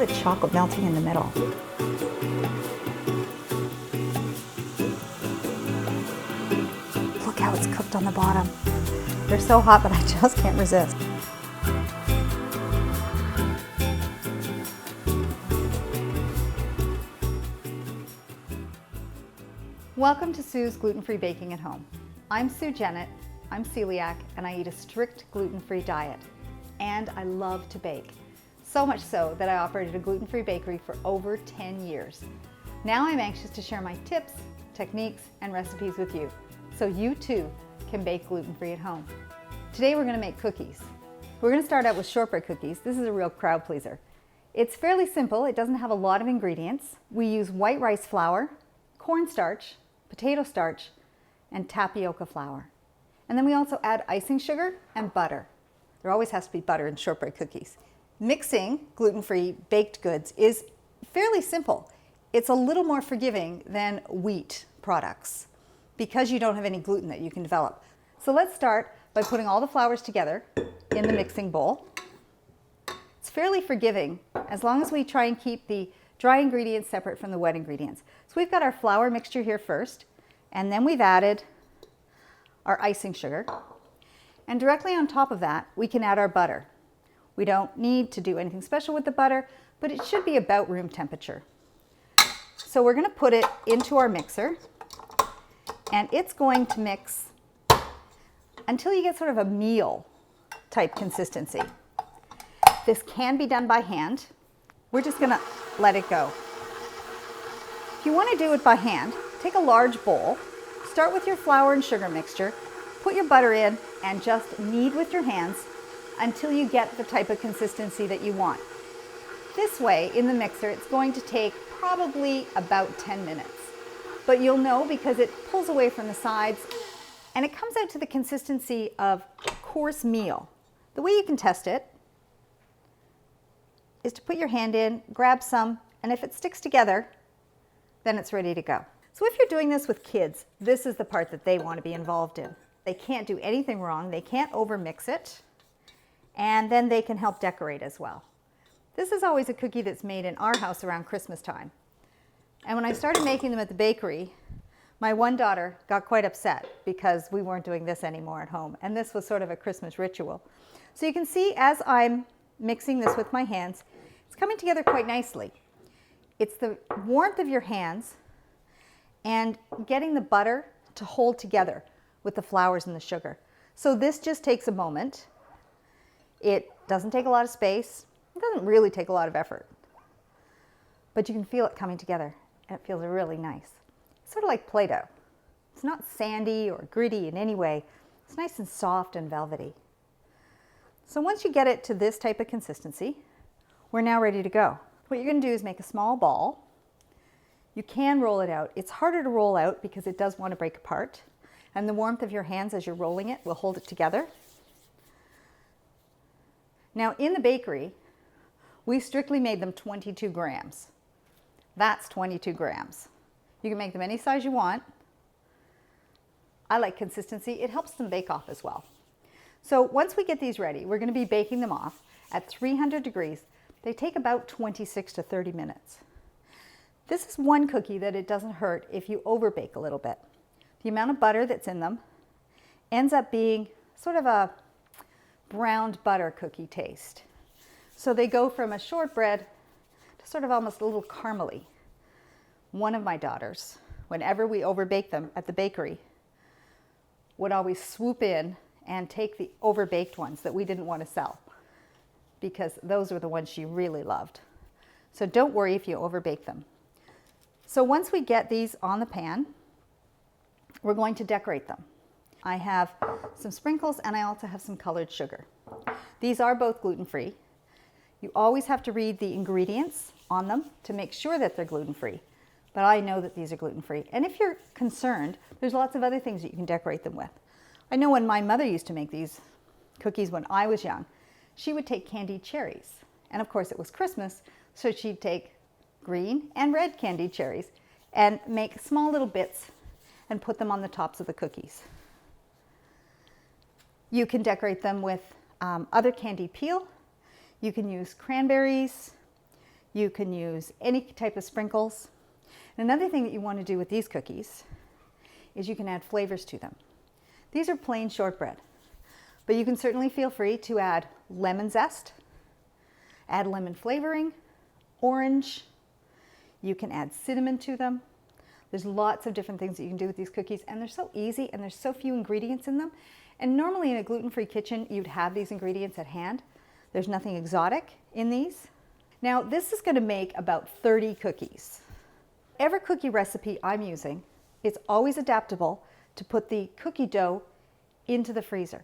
at the chocolate melting in the middle. Look how it's cooked on the bottom. They're so hot, but I just can't resist. Welcome to Sue's Gluten-Free Baking at Home. I'm Sue Jennett, I'm celiac, and I eat a strict gluten-free diet. And I love to bake. So much so that I operated a gluten-free bakery for over 10 years. Now I'm anxious to share my tips, techniques, and recipes with you, so you too can bake gluten-free at home. Today we're going to make cookies. We're going to start out with shortbread cookies. This is a real crowd pleaser. It's fairly simple. It doesn't have a lot of ingredients. We use white rice flour, cornstarch, potato starch, and tapioca flour. And then we also add icing sugar and butter. There always has to be butter in shortbread cookies. Mixing gluten-free baked goods is fairly simple. It's a little more forgiving than wheat products because you don't have any gluten that you can develop. So let's start by putting all the flours together in the mixing bowl. It's fairly forgiving as long as we try and keep the dry ingredients separate from the wet ingredients. So we've got our flour mixture here first, and then we've added our icing sugar. And directly on top of that, we can add our butter. We don't need to do anything special with the butter, but it should be about room temperature. So we're going to put it into our mixer, and it's going to mix until you get sort of a meal type consistency. This can be done by hand. We're just going to let it go. If you want to do it by hand, take a large bowl, start with your flour and sugar mixture, put your butter in, and just knead with your hands until you get the type of consistency that you want. This way, in the mixer, it's going to take probably about 10 minutes. But you'll know because it pulls away from the sides and it comes out to the consistency of a coarse meal. The way you can test it is to put your hand in, grab some, and if it sticks together, then it's ready to go. So if you're doing this with kids, this is the part that they want to be involved in. They can't do anything wrong, they can't overmix it, and then they can help decorate as well. This is always a cookie that's made in our house around Christmas time. And when I started making them at the bakery, my one daughter got quite upset because we weren't doing this anymore at home, and this was sort of a Christmas ritual. So you can see as I'm mixing this with my hands, it's coming together quite nicely. It's the warmth of your hands and getting the butter to hold together with the flours and the sugar. So this just takes a moment. It doesn't take a lot of space. It doesn't really take a lot of effort. But you can feel it coming together, and it feels really nice. It's sort of like Play-Doh. It's not sandy or gritty in any way. It's nice and soft and velvety. So once you get it to this type of consistency, we're now ready to go. What you're going to do is make a small ball. You can roll it out. It's harder to roll out because it does want to break apart. And the warmth of your hands as you're rolling it will hold it together. Now in the bakery, we strictly made them 22 grams. That's 22 grams. You can make them any size you want. I like consistency. It helps them bake off as well. So once we get these ready, we're going to be baking them off at 300 degrees. They take about 26 to 30 minutes. This is one cookie that it doesn't hurt if you overbake a little bit. The amount of butter that's in them ends up being sort of a browned butter cookie taste. So they go from a shortbread to sort of almost a little caramely. One of my daughters, whenever we overbake them at the bakery, would always swoop in and take the overbaked ones that we didn't want to sell because those were the ones she really loved. So don't worry if you overbake them. So once we get these on the pan, we're going to decorate them. I have some sprinkles and I also have some colored sugar. These are both gluten-free. You always have to read the ingredients on them to make sure that they're gluten-free, but I know that these are gluten-free. And if you're concerned, there's lots of other things that you can decorate them with. I know when my mother used to make these cookies when I was young, she would take candied cherries. And of course it was Christmas, so she'd take green and red candied cherries and make small little bits and put them on the tops of the cookies. You can decorate them with other candy peel. You can use cranberries. You can use any type of sprinkles. And another thing that you want to do with these cookies is you can add flavors to them. These are plain shortbread, but you can certainly feel free to add lemon zest, add lemon flavoring, orange. You can add cinnamon to them. There's lots of different things that you can do with these cookies, and they're so easy and there's so few ingredients in them. And normally in a gluten-free kitchen, you'd have these ingredients at hand. There's nothing exotic in these. Now, this is going to make about 30 cookies. Every cookie recipe I'm using is always adaptable to put the cookie dough into the freezer.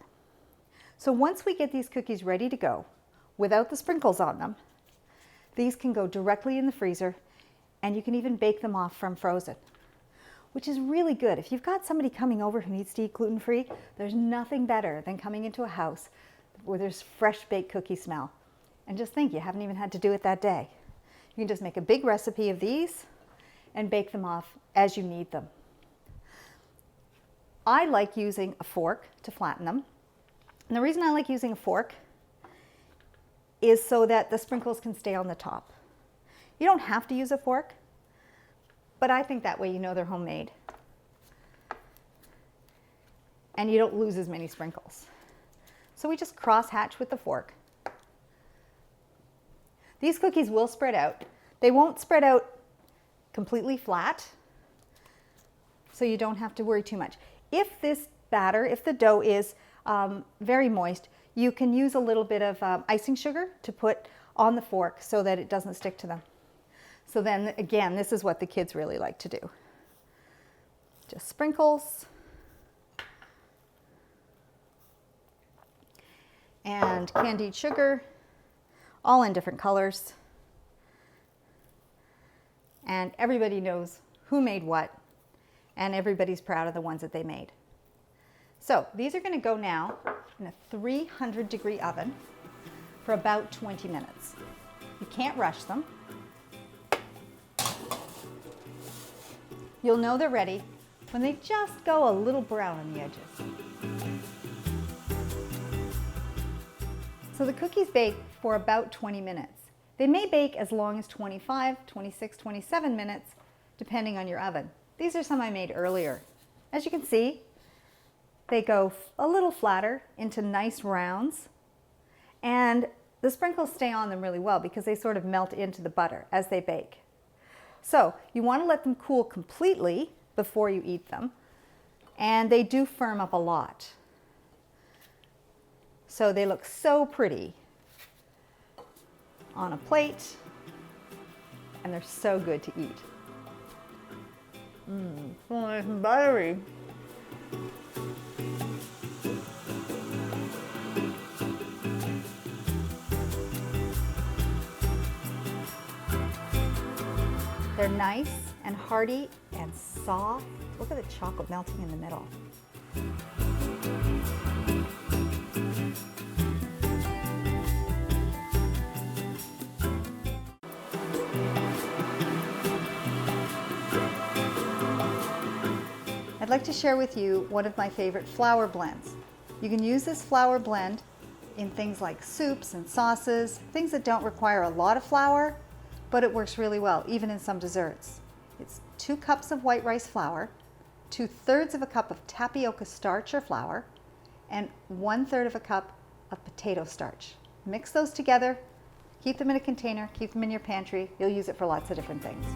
So once we get these cookies ready to go, without the sprinkles on them, these can go directly in the freezer, and you can even bake them off from frozen, which is really good. If you've got somebody coming over who needs to eat gluten-free, there's nothing better than coming into a house where there's fresh baked cookie smell. And just think, you haven't even had to do it that day. You can just make a big recipe of these and bake them off as you need them. I like using a fork to flatten them. And the reason I like using a fork is so that the sprinkles can stay on the top. You don't have to use a fork, but I think that way you know they're homemade. And you don't lose as many sprinkles. So we just cross-hatch with the fork. These cookies will spread out. They won't spread out completely flat, so you don't have to worry too much. If this batter, if the dough is very moist, you can use a little bit of icing sugar to put on the fork so that it doesn't stick to them. So then again, this is what the kids really like to do. Just sprinkles. And candied sugar, all in different colors. And everybody knows who made what, and everybody's proud of the ones that they made. So these are going to go now in a 300-degree oven for about 20 minutes. You can't rush them. You'll know they're ready when they just go a little brown on the edges. So the cookies bake for about 20 minutes. They may bake as long as 25, 26, 27 minutes, depending on your oven. These are some I made earlier. As you can see, they go a little flatter into nice rounds, and the sprinkles stay on them really well because they sort of melt into the butter as they bake. So you want to let them cool completely before you eat them, and they do firm up a lot. So they look so pretty on a plate, and they're so good to eat. So nice and buttery. They're nice and hearty and soft. Look at the chocolate melting in the middle. I'd like to share with you one of my favorite flour blends. You can use this flour blend in things like soups and sauces, things that don't require a lot of flour, but it works really well, even in some desserts. It's 2 cups of white rice flour, 2/3 of a cup of tapioca starch or flour, and 1/3 of a cup of potato starch. Mix those together, keep them in a container, keep them in your pantry. You'll use it for lots of different things.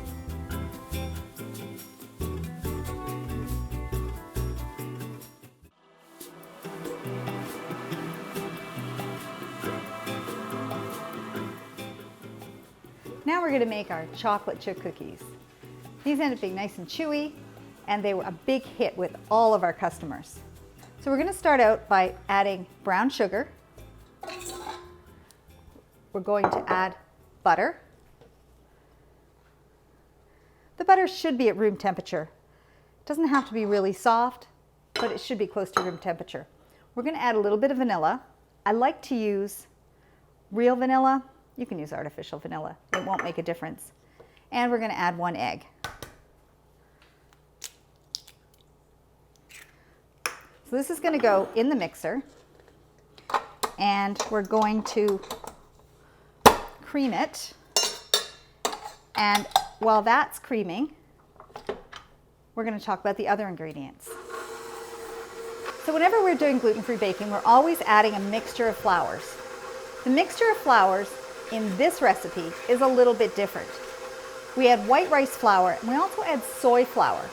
Now we're going to make our chocolate chip cookies. These end up being nice and chewy, and they were a big hit with all of our customers. So we're going to start out by adding brown sugar. We're going to add butter. The butter should be at room temperature. It doesn't have to be really soft, but it should be close to room temperature. We're going to add a little bit of vanilla. I like to use real vanilla. You can use artificial vanilla. It won't make a difference. And we're going to add 1 egg. So this is going to go in the mixer, and we're going to cream it And while that's creaming, we're going to talk about the other ingredients. So whenever we're doing gluten-free baking, we're always adding a mixture of flours. The mixture of flours in this recipe is a little bit different. We add white rice flour, and we also add soy flour.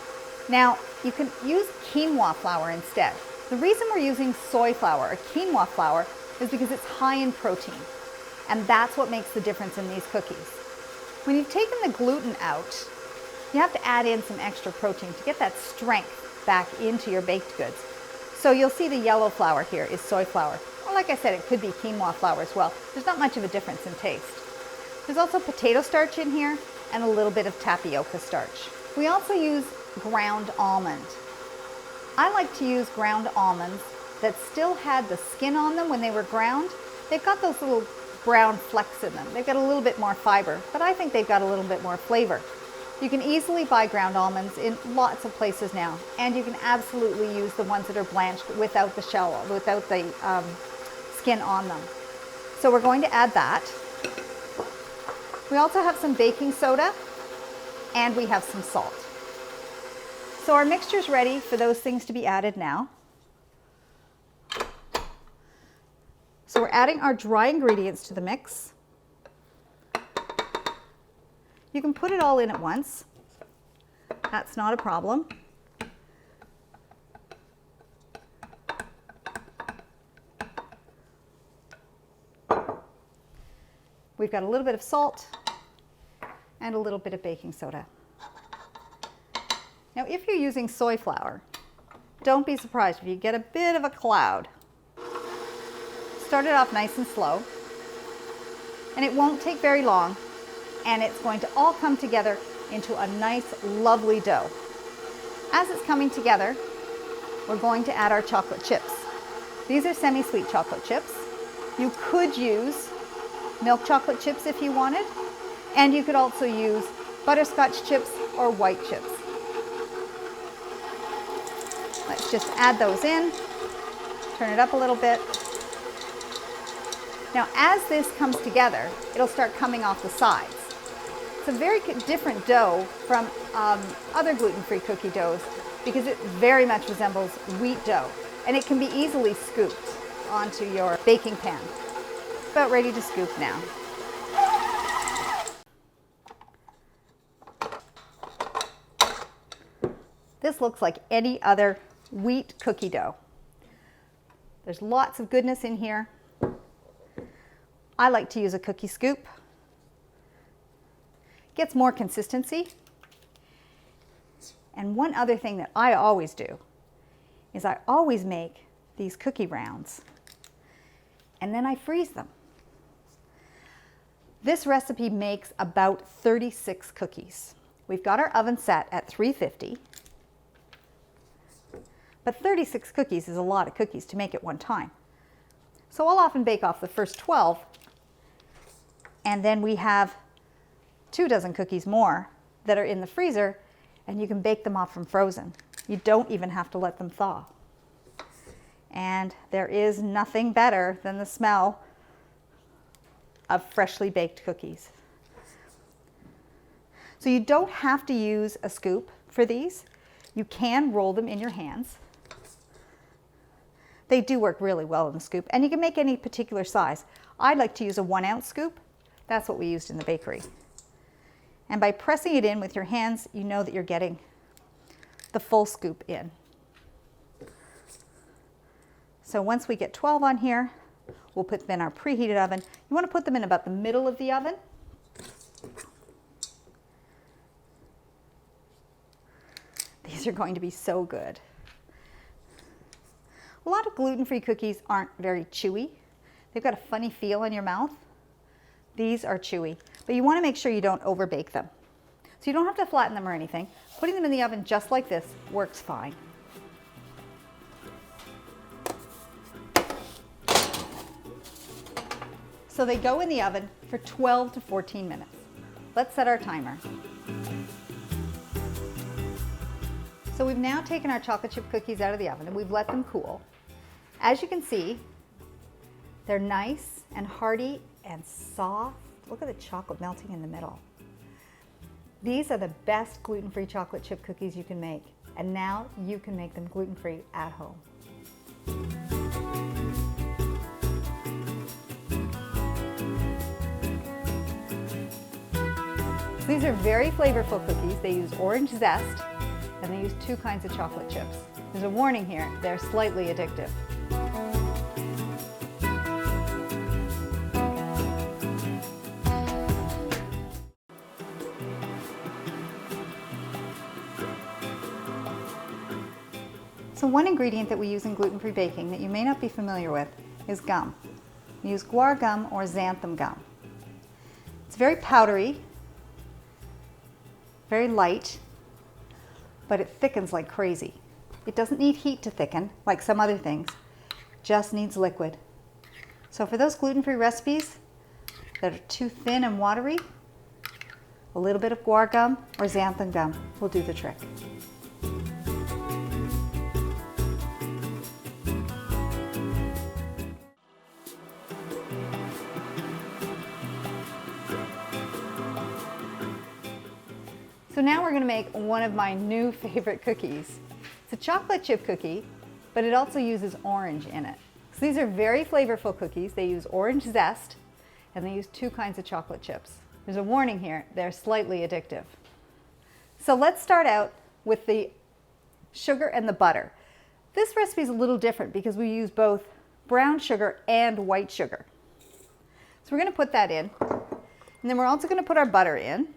Now, you can use quinoa flour instead. The reason we're using soy flour or quinoa flour is because it's high in protein, and that's what makes the difference in these cookies. When you've taken the gluten out, you have to add in some extra protein to get that strength back into your baked goods. So you'll see the yellow flour here is soy flour. Well, like I said, it could be quinoa flour as well. There's not much of a difference in taste. There's also potato starch in here and a little bit of tapioca starch. We also use ground almond. I like to use ground almonds that still had the skin on them when they were ground. They've got those little brown flecks in them. They've got a little bit more fiber, but I think they've got a little bit more flavor. You can easily buy ground almonds in lots of places now, and you can absolutely use the ones that are blanched without the shell, without the skin on them. So we're going to add that. We also have some baking soda, and we have some salt. So our mixture's ready for those things to be added now. So we're adding our dry ingredients to the mix. You can put it all in at once. That's not a problem. We've got a little bit of salt and a little bit of baking soda. Now, if you're using soy flour, don't be surprised if you get a bit of a cloud. Start it off nice and slow, and it won't take very long, and it's going to all come together into a nice, lovely dough. As it's coming together, we're going to add our chocolate chips. These are semi-sweet chocolate chips. You could use milk chocolate chips if you wanted, and you could also use butterscotch chips or white chips. Let's just add those in, turn it up a little bit. Now, as this comes together, it'll start coming off the sides. It's a very different dough from other gluten-free cookie doughs because it very much resembles wheat dough, and it can be easily scooped onto your baking pan. About ready to scoop now. This looks like any other wheat cookie dough. There's lots of goodness in here. I like to use a cookie scoop. Gets more consistency. And one other thing that I always do is I always make these cookie rounds and then I freeze them. This recipe makes about 36 cookies. We've got our oven set at 350, but 36 cookies is a lot of cookies to make at one time. So I'll often bake off the first 12, and then we have 24 cookies more that are in the freezer, and you can bake them off from frozen. You don't even have to let them thaw. And there is nothing better than the smell of freshly baked cookies. So you don't have to use a scoop for these. You can roll them in your hands. They do work really well in the scoop, and you can make any particular size. I like to use a 1 ounce scoop. That's what we used in the bakery. And by pressing it in with your hands, you know that you're getting the full scoop in. So once we get 12 on here, we'll put them in our preheated oven. You want to put them in about the middle of the oven. These are going to be so good. A lot of gluten-free cookies aren't very chewy. They've got a funny feel in your mouth. These are chewy, but you want to make sure you don't overbake them. So you don't have to flatten them or anything. Putting them in the oven just like this works fine. So they go in the oven for 12 to 14 minutes. Let's set our timer. So we've now taken our chocolate chip cookies out of the oven and we've let them cool. As you can see, they're nice and hearty and soft. Look at the chocolate melting in the middle. These are the best gluten-free chocolate chip cookies you can make, and now you can make them gluten-free at home. These are very flavorful cookies. They use orange zest, and they use 2 kinds of chocolate chips. There's a warning here, they're slightly addictive. So one ingredient that we use in gluten-free baking that you may not be familiar with is gum. We use guar gum or xanthan gum. It's very powdery, very light, but it thickens like crazy. It doesn't need heat to thicken like some other things, just needs liquid. So for those gluten-free recipes that are too thin and watery, a little bit of guar gum or xanthan gum will do the trick. So now we're going to make one of my new favorite cookies. It's a chocolate chip cookie, but it also uses orange in it. So these are very flavorful cookies. They use orange zest, and they use 2 kinds of chocolate chips. There's a warning here, they're slightly addictive. So let's start out with the sugar and the butter. This recipe is a little different because we use both brown sugar and white sugar. So we're going to put that in, and then we're also going to put our butter in.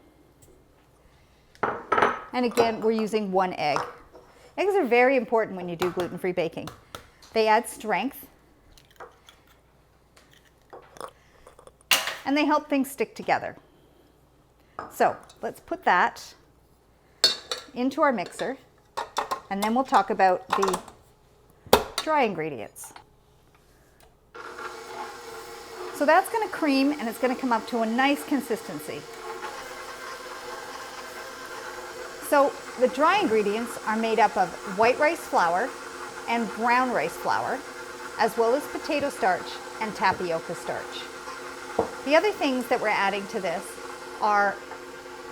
And again, we're using 1 egg. Eggs are very important when you do gluten-free baking. They add strength, and they help things stick together. So let's put that into our mixer, and then we'll talk about the dry ingredients. So that's going to cream, and it's going to come up to a nice consistency. So the dry ingredients are made up of white rice flour and brown rice flour, as well as potato starch and tapioca starch. The other things that we're adding to this are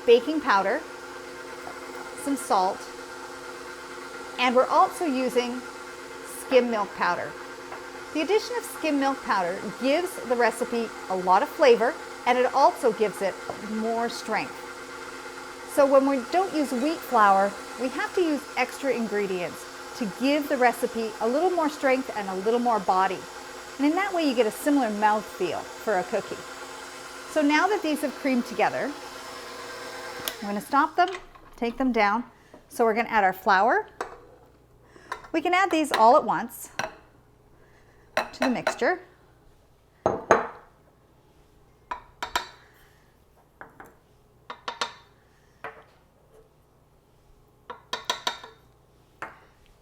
baking powder, some salt, and we're also using skim milk powder. The addition of skim milk powder gives the recipe a lot of flavor, and it also gives it more strength. So when we don't use wheat flour, we have to use extra ingredients to give the recipe a little more strength and a little more body. And in that way you get a similar mouthfeel for a cookie. So now that these have creamed together, we're going to stop them, take them down. So we're going to add our flour. We can add these all at once to the mixture.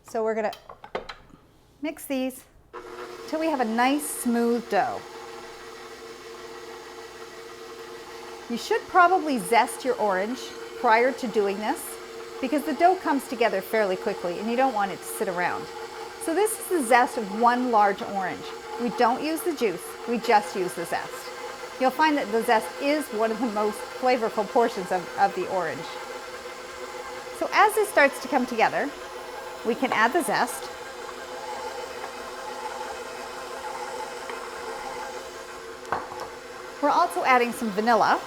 So we're going to mix these until we have a nice smooth dough. You should probably zest your orange prior to doing this because the dough comes together fairly quickly and you don't want it to sit around. So this is the zest of 1 large orange. We don't use the juice, we just use the zest. You'll find that the zest is one of the most flavorful portions of the orange. So as this starts to come together, we can add the zest. We're also adding some vanilla.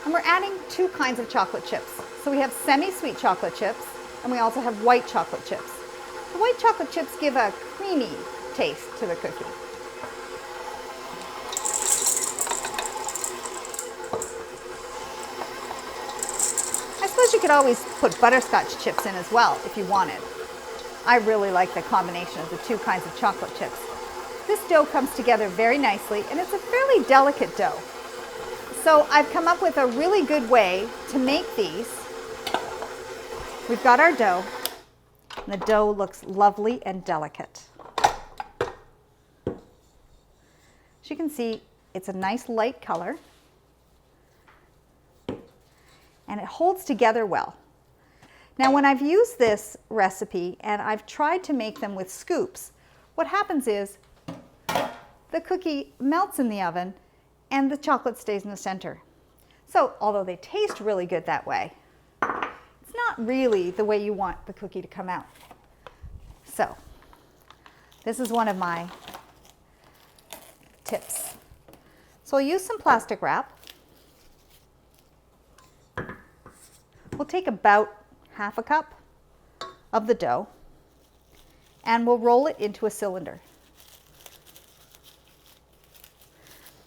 And we're adding 2 kinds of chocolate chips. So we have semi-sweet chocolate chips, and we also have white chocolate chips. The white chocolate chips give a creamy taste to the cookie. You could always put butterscotch chips in as well if you wanted. I really like the combination of the 2 kinds of chocolate chips. This dough comes together very nicely, and it's a fairly delicate dough. So I've come up with a really good way to make these. We've got our dough, and the dough looks lovely and delicate. As you can see, it's a nice light color. And it holds together well. Now when I've used this recipe and I've tried to make them with scoops, what happens is the cookie melts in the oven and the chocolate stays in the center. So although they taste really good that way, it's not really the way you want the cookie to come out. So this is one of my tips. So I'll use some plastic wrap. We'll take about half a cup of the dough and we'll roll it into a cylinder.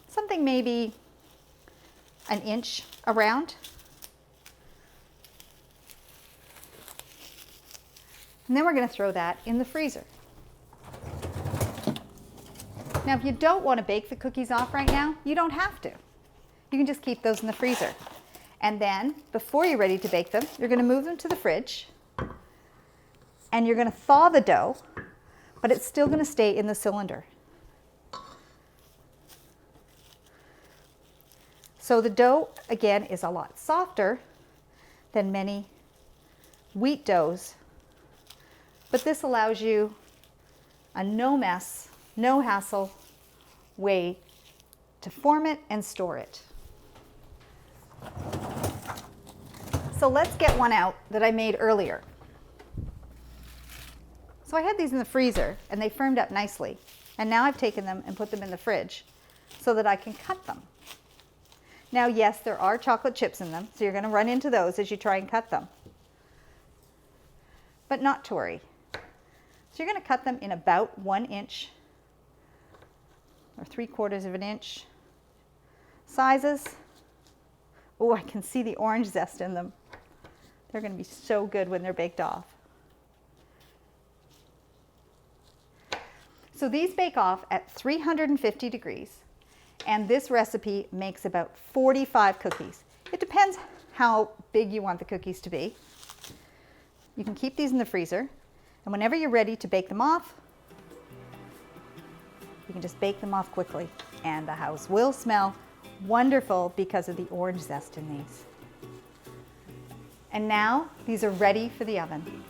Something maybe an inch around. And then we're going to throw that in the freezer. Now, if you don't want to bake the cookies off right now, you don't have to. You can just keep those in the freezer. And then, before you're ready to bake them, you're going to move them to the fridge. And you're going to thaw the dough, but it's still going to stay in the cylinder. So the dough, again, is a lot softer than many wheat doughs. But this allows you a no mess, no hassle way to form it and store it. So let's get one out that I made earlier. So I had these in the freezer and they firmed up nicely. And now I've taken them and put them in the fridge so that I can cut them. Now, yes, there are chocolate chips in them, so you're going to run into those as you try and cut them. But not to worry. So you're going to cut them in about 1 inch or 3/4 of an inch sizes. Oh, I can see the orange zest in them. They're going to be so good when they're baked off. So these bake off at 350 degrees, and this recipe makes about 45 cookies. It depends how big you want the cookies to be. You can keep these in the freezer, and whenever you're ready to bake them off, you can just bake them off quickly, and the house will smell wonderful because of the orange zest in these. And now these are ready for the oven.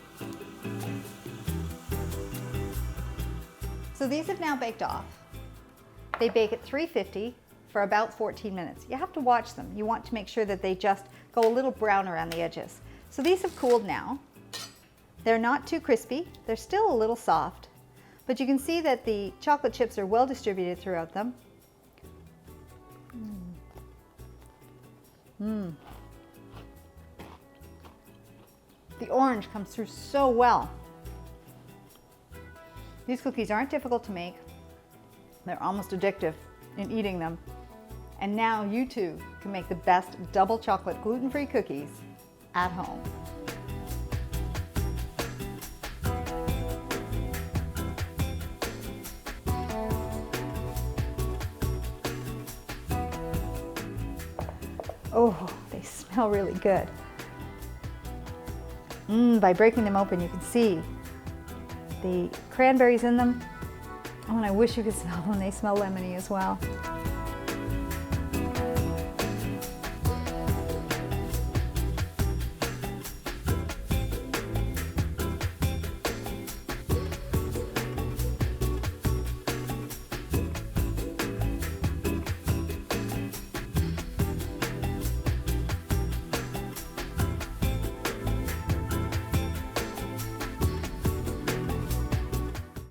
So these have now baked off. They bake at 350 for about 14 minutes. You have to watch them. You want to make sure that they just go a little brown around the edges. So these have cooled now. They're not too crispy. They're still a little soft, but you can see that the chocolate chips are well distributed throughout them. The orange comes through so well. These cookies aren't difficult to make. They're almost addictive in eating them. And now you too can make the best double chocolate gluten-free cookies at home. Oh, they smell really good. By breaking them open, you can see the cranberries in them. Oh, and I wish you could smell them. They smell lemony as well.